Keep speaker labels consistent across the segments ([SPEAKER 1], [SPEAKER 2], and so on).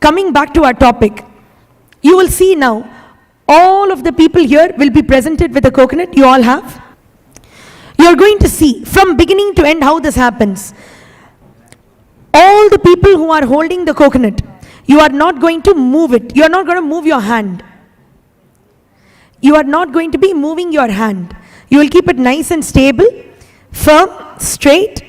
[SPEAKER 1] coming back to our topic, you will see now, all of the people here will be presented with a coconut. You all have. You're going to see from beginning to end how this happens. All the people who are holding the coconut, you are not going to move it. You are not going to move your hand. You are not going to be moving your hand. You will keep it nice and stable, firm, straight.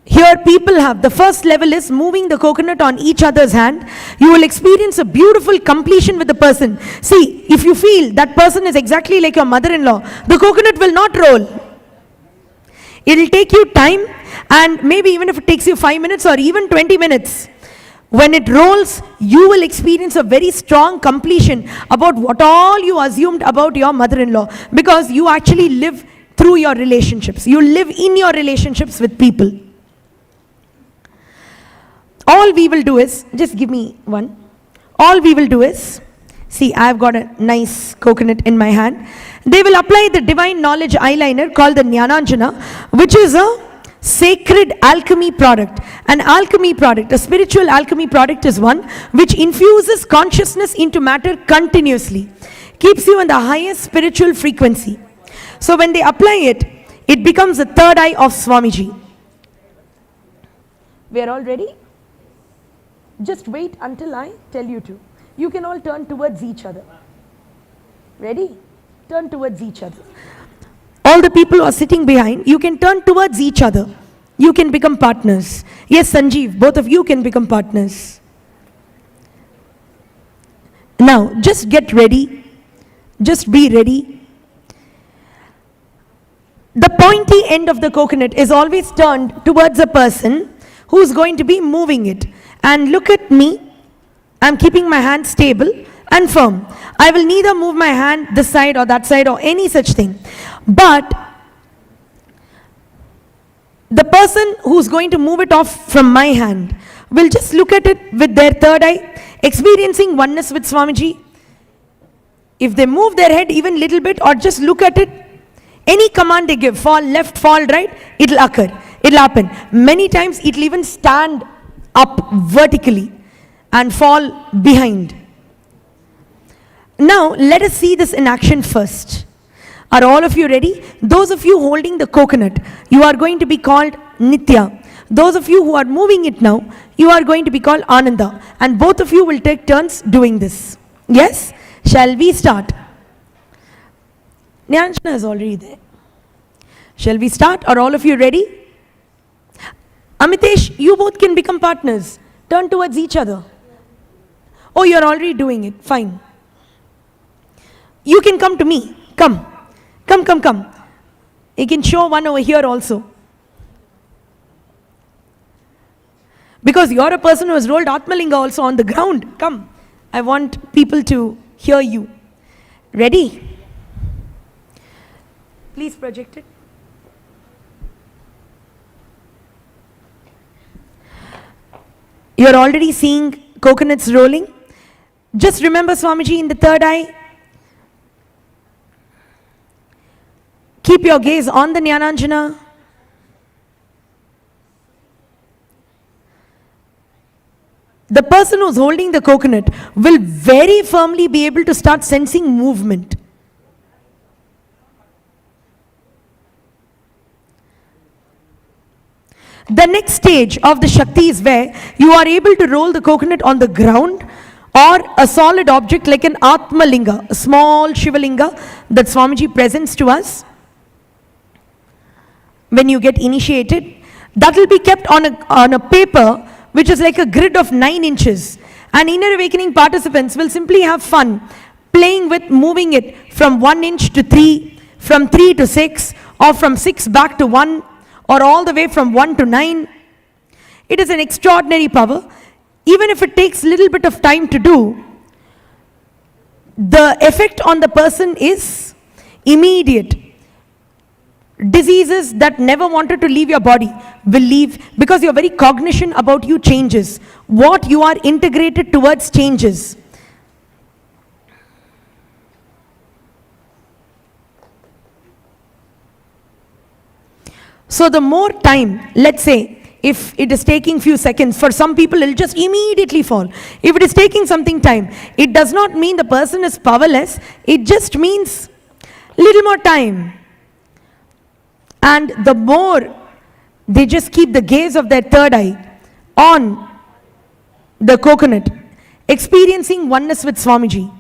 [SPEAKER 1] Here people have, the first level is moving the coconut on each other's hand. You will experience a beautiful completion with the person. See, if you feel that person is exactly like your mother-in-law, the coconut will not roll. It will take you time, and maybe even if it takes you 5 minutes or even 20 minutes, when it rolls, you will experience a very strong completion about what all you assumed about your mother-in-law, because you actually live through your relationships. You live in your relationships with people. All we will do is, just give me one. All we will do is, see, I've got a nice coconut in my hand. They will apply the divine knowledge eyeliner called the Jnananjana, which is a sacred alchemy product. An alchemy product, a spiritual alchemy product, is one which infuses consciousness into matter continuously, keeps you in the highest spiritual frequency. So when they apply it, it becomes the third eye of Swamiji. We are all ready? Just wait until I tell you to. You can all turn towards each other. Ready? Turn towards each other. All the people who are sitting behind, you can turn towards each other. You can become partners. Yes, Sanjeev, both of you can become partners. Now, just get ready. Just be ready. The pointy end of the coconut is always turned towards a person who's going to be moving it. And look at me, I'm keeping my hand stable and firm. I will neither move my hand this side or that side or any such thing. But the person who's going to move it off from my hand will just look at it with their third eye, experiencing oneness with Swamiji. If they move their head even little bit or just look at it, any command they give, fall left, fall right, it'll occur, it'll happen. Many times it'll even stand up vertically and fall behind. Now let us see this in action first. Are all of you ready? Those of you holding the coconut, you are going to be called Nitya. Those of you who are moving it now, you are going to be called Ananda. And both of you will take turns doing this. Yes? Shall we start? Nyanjana is already there. Shall we start? Are all of you ready? Amitesh, you both can become partners. Turn towards each other. Oh, you're already doing it. Fine. You can come to me. Come. Come, come, come. You can show one over here also. Because you're a person who has rolled Atmalinga also on the ground. Come. I want people to hear you. Ready? Please project it. You're already seeing coconuts rolling. Just remember Swamiji in the third eye. Keep your gaze on the Jnananjana. The person who's holding the coconut will very firmly be able to start sensing movement. The next stage of the Shakti is where you are able to roll the coconut on the ground or a solid object like an Atmalinga, a small Shivalinga that Swamiji presents to us. When you get initiated, that will be kept on a paper which is like a grid of 9 inches. And inner awakening participants will simply have fun playing with moving it from 1 inch to 3, from 3 to 6, or from 6 back to 1, or all the way from 1 to 9. It is an extraordinary power. Even if it takes a little bit of time to do, the effect on the person is immediate. Diseases that never wanted to leave your body will leave because your very cognition about you changes. What you are integrated towards changes. So the more time, let's say, if it is taking few seconds, for some people it'll just immediately fall. If it is taking something time, it does not mean the person is powerless, it just means little more time. And the more they just keep the gaze of their third eye on the coconut, experiencing oneness with Swamiji,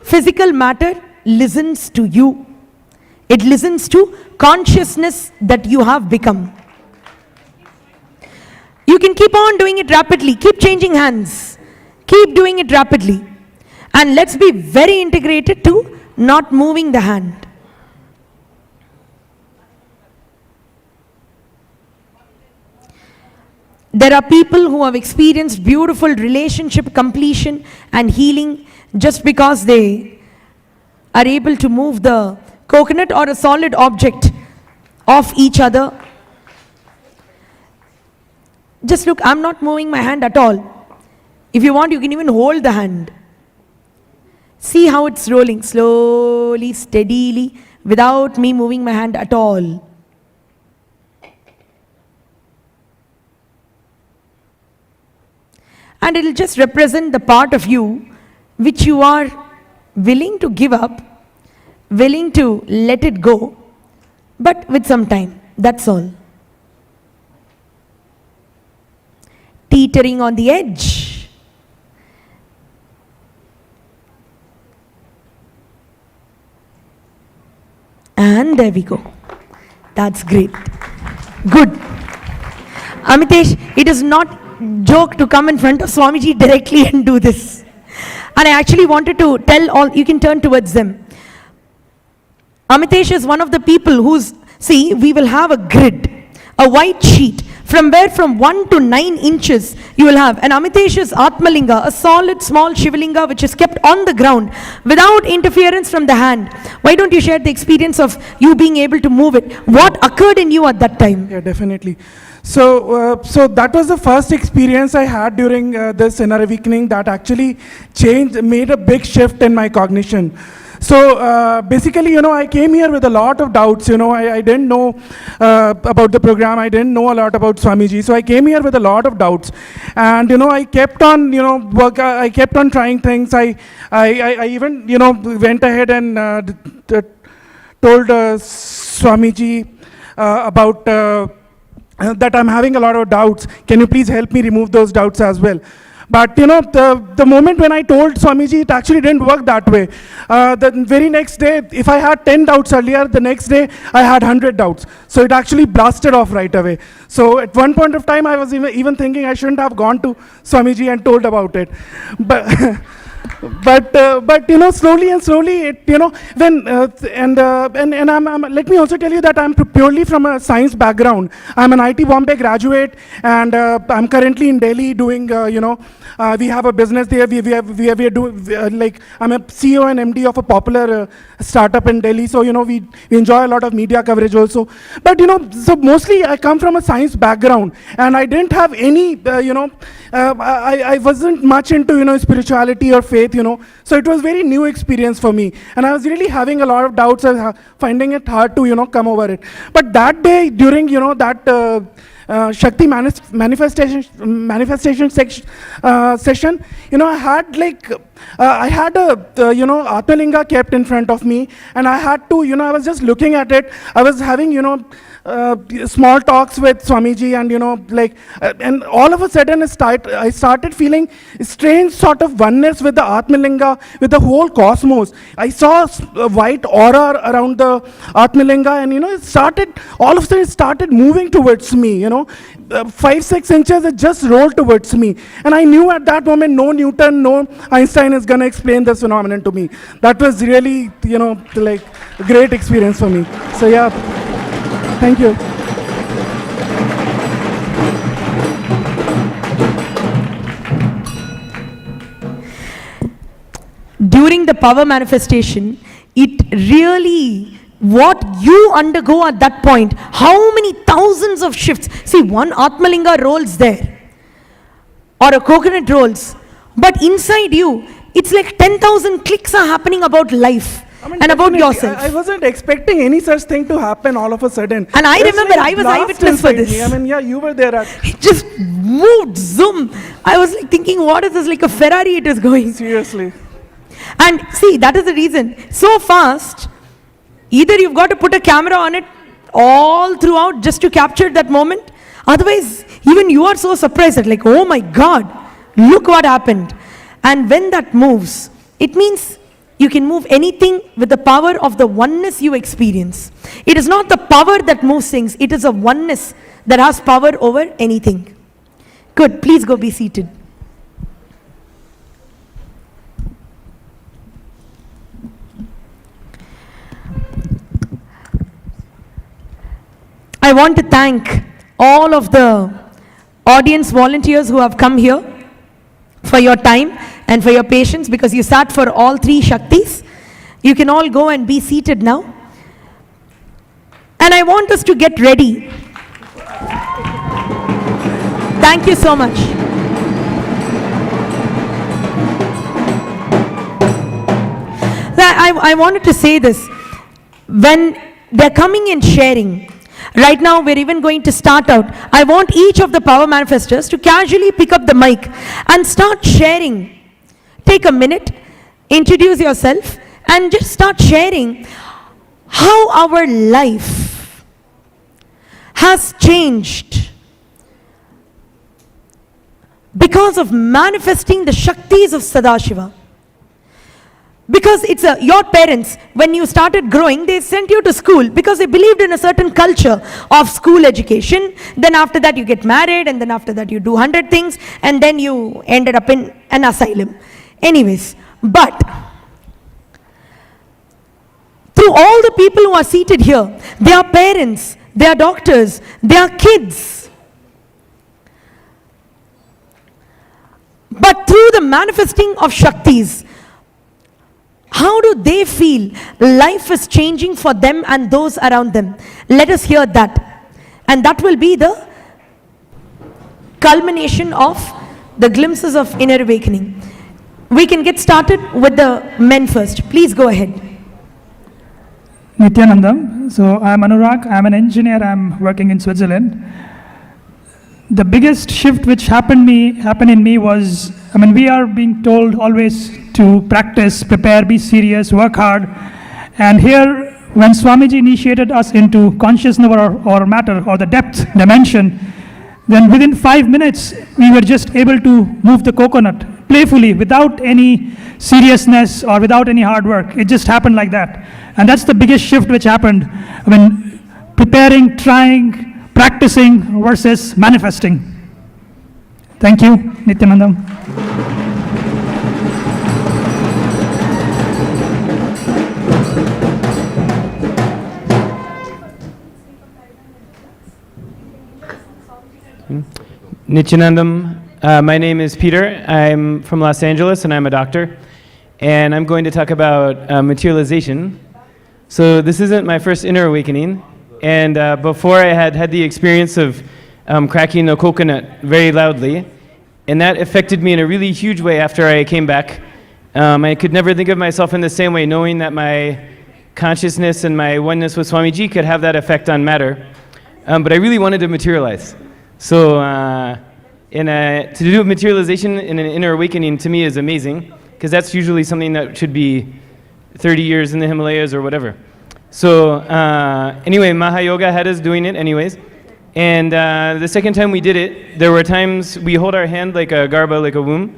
[SPEAKER 1] physical matter listens to you. It listens to consciousness that you have become. You can keep on doing it rapidly, keep changing hands, keep doing it rapidly. And let's be very integrated to not moving the hand. There are people who have experienced beautiful relationship completion and healing just because they are able to move the coconut or a solid object off each other. Just look, I'm not moving my hand at all. If you want, you can even hold the hand. See how it's rolling slowly, steadily, without me moving my hand at all. And it will just represent the part of you which you are willing to give up, willing to let it go, but with some time. That's all. Teetering on the edge. And there we go. That's great. Good. Amitesh, it is not joke to come in front of Swamiji directly and do this. And I actually wanted to tell all, you can turn towards them. Amitesh is one of the people who's, see, we will have a grid, a white sheet, from 1 to 9 inches you will have. And Amitesh is Atmalinga, a solid small Shivalinga which is kept on the ground without interference from the hand. Why don't you share the experience of you being able to move it? What occurred in you at that time?
[SPEAKER 2] Yeah, definitely. So that was the first experience I had during this inner awakening that actually made a big shift in my cognition. So basically, I came here with a lot of doubts. I didn't know about the program. I didn't know a lot about Swamiji. So I came here with a lot of doubts, and I kept on, I kept on trying things. I even, went ahead and told Swamiji about that I'm having a lot of doubts. Can you please help me remove those doubts as well? But the moment when I told Swamiji, it actually didn't work that way. The very next day, if I had 10 doubts earlier, the next day I had 100 doubts. So it actually blasted off right away. So at one point of time, I was even thinking I shouldn't have gone to Swamiji and told about it. But slowly and slowly, it, when let me also tell you that I'm purely from a science background. I'm an IT Bombay graduate, and I'm currently in Delhi doing, we have a business there. I'm a CEO and MD of a popular startup in Delhi. So we enjoy a lot of media coverage also. But so mostly I come from a science background, and I didn't have any, I wasn't much into spirituality or faith. So it was very new experience for me, and I was really having a lot of doubts and finding it hard to come over it. But that day, during that Shakti manifestation session, I had a Atmalinga kept in front of me, and I had to, I was just looking at it. I was having, small talks with Swamiji, and and all of a sudden I started feeling strange sort of oneness with the Atmalinga, with the whole cosmos. I saw a white aura around the Atmalinga, and all of a sudden it started moving towards me. 5-6 inches, it just rolled towards me, and I knew at that moment no Newton, no Einstein is gonna explain this phenomenon to me. That was really a great experience for me. So yeah. Thank you.
[SPEAKER 1] During the power manifestation, it really, what you undergo at that point, how many thousands of shifts. See, one Atmalinga rolls there, or a coconut rolls, but inside you, it's like 10,000 clicks are happening about life. and about
[SPEAKER 2] definitely,
[SPEAKER 1] yourself.
[SPEAKER 2] I wasn't expecting any such thing to happen all of a sudden.
[SPEAKER 1] And I
[SPEAKER 2] It's
[SPEAKER 1] remember
[SPEAKER 2] like
[SPEAKER 1] I was
[SPEAKER 2] blast
[SPEAKER 1] eyewitness for
[SPEAKER 2] inside
[SPEAKER 1] this.
[SPEAKER 2] me. I mean, yeah, you were there.
[SPEAKER 1] It just moved, zoom. I was like thinking, what is this, like a Ferrari it is going.
[SPEAKER 2] Seriously.
[SPEAKER 1] And see, that is the reason. So fast, either you've got to put a camera on it all throughout just to capture that moment. Otherwise, even you are so surprised that like, oh my God, look what happened. And when that moves, it means you can move anything with the power of the oneness you experience. It is not the power that moves things, it is a oneness that has power over anything. Good, please go be seated. I want to thank all of the audience volunteers who have come here for your time and for your patience, because you sat for all 3 Shaktis. You can all go and be seated now. And I want us to get ready. Thank you so much. I wanted to say this. When they're coming and sharing, right now we're even going to start out. I want each of the power manifestors to casually pick up the mic and start sharing. Take a minute, introduce yourself, and just start sharing how our life has changed because of manifesting the Shaktis of Sadashiva. Because it's your parents, when you started growing, they sent you to school because they believed in a certain culture of school education. Then after that you get married, and then after that you do 100 things, and then you ended up in an asylum. Anyways, but through all the people who are seated here, they are parents, they are doctors, they are kids. But through the manifesting of Shaktis, how do they feel life is changing for them and those around them? Let us hear that. And that will be the culmination of the glimpses of inner awakening. We can get started with the men first. Please go ahead.
[SPEAKER 3] Nityanandam. So I'm Anurag, I'm an engineer, I'm working in Switzerland. The biggest shift which happened in me was, we are being told always to practice, prepare, be serious, work hard. And here, when Swamiji initiated us into consciousness or matter or the depth dimension, then within 5 minutes, we were just able to move the coconut playfully without any seriousness or without any hard work. It just happened like that. And that's the biggest shift which happened when preparing, trying, practicing versus manifesting. Thank you, Nityanandam.
[SPEAKER 4] Nityanandam, my name is Peter. I'm from Los Angeles and I'm a doctor. And I'm going to talk about materialization. So this isn't my first inner awakening. And before I had the experience of cracking the coconut very loudly. And that affected me in a really huge way after I came back. I could never think of myself in the same way, knowing that my consciousness and my oneness with Swamiji could have that effect on matter. But I really wanted to materialize. So to do materialization in an inner awakening to me is amazing, because that's usually something that should be 30 years in the Himalayas or whatever. So anyway, Mahayoga had us doing it anyways. And the second time we did it, there were times we hold our hand like a garba, like a womb,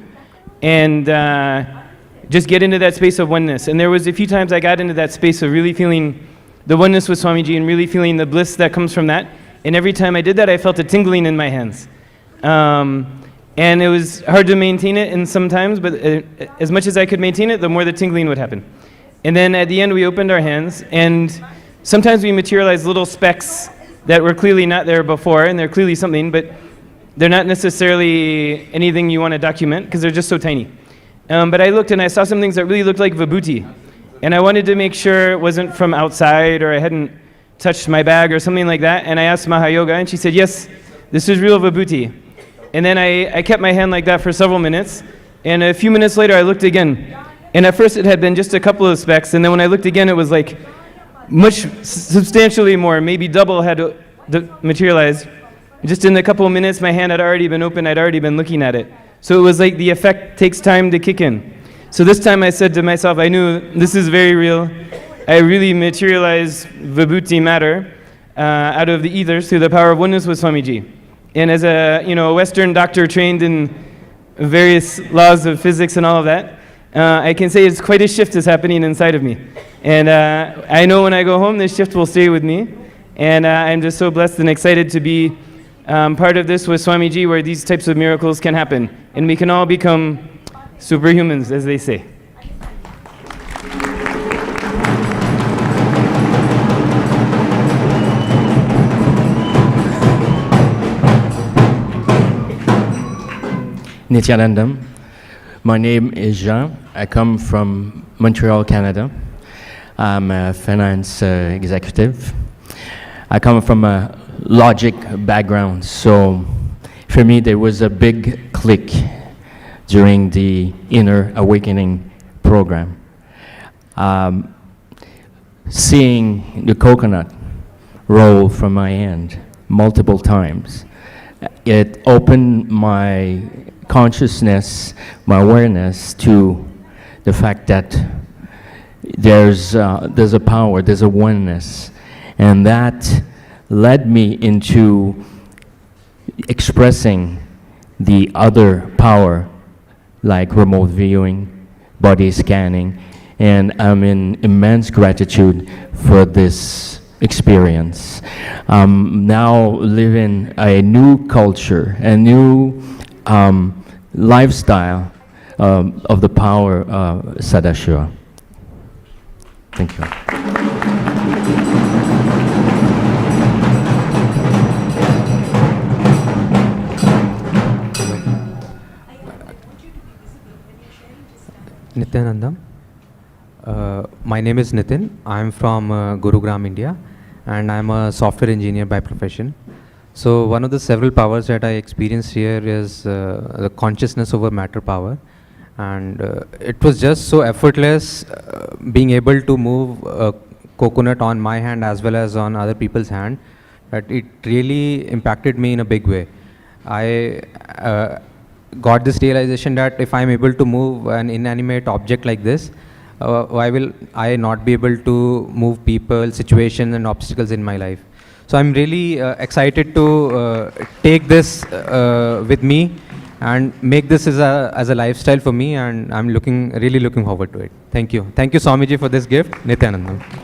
[SPEAKER 4] and just get into that space of oneness. And there was a few times I got into that space of really feeling the oneness with Swamiji and really feeling the bliss that comes from that. And every time I did that, I felt a tingling in my hands. And it was hard to maintain it in sometimes, but as much as I could maintain it, the more the tingling would happen. And then at the end, we opened our hands, and sometimes we materialized little specks that were clearly not there before, and they're clearly something, but they're not necessarily anything you want to document, because they're just so tiny. But I looked and I saw some things that really looked like vibhuti. And I wanted to make sure it wasn't from outside, or I hadn't touched my bag or something like that. And I asked Mahayoga, and she said, yes, this is real vibhuti. And then I kept my hand like that for several minutes. And a few minutes later, I looked again. And at first it had been just a couple of specks, and then when I looked again, it was like much substantially more, maybe double had materialized. Just in a couple of minutes, my hand had already been open, I'd already been looking at it. So it was like the effect takes time to kick in. So this time I said to myself, I knew this is very real. I really materialized vibhuti matter out of the ethers through the power of oneness with Swamiji. And as a a Western doctor trained in various laws of physics and all of that, I can say it's quite a shift is happening inside of me. And I know when I go home, this shift will stay with me. And I'm just so blessed and excited to be part of this with Swamiji, where these types of miracles can happen. And we can all become superhumans, as they say.
[SPEAKER 5] Nityanandam. My name is Jean. I come from Montreal, Canada. I'm a finance executive. I come from a logic background, so for me there was a big click during the Inner Awakening program. Seeing the coconut roll from my hand multiple times, it opened my consciousness, my awareness to the fact that there's a power, there's a oneness, and that led me into expressing the other power, like remote viewing, body scanning, and I'm in immense gratitude for this experience. Now living a new culture, a new lifestyle of the power of Sadashiva. Thank you.
[SPEAKER 6] Nityanandam. My name is Nitin. I'm from Gurugram, India, and I'm a software engineer by profession. So one of the several powers that I experienced here is the consciousness over matter power, and it was just so effortless being able to move a coconut on my hand as well as on other people's hand, that it really impacted me in a big way. I got this realization that if I'm able to move an inanimate object like this, why will I not be able to move people, situations and obstacles in my life? So I'm really excited to take this with me and make this as a lifestyle for me, and I'm really looking forward to it. Thank you. Thank you, Swamiji, for this gift. Nityanandam.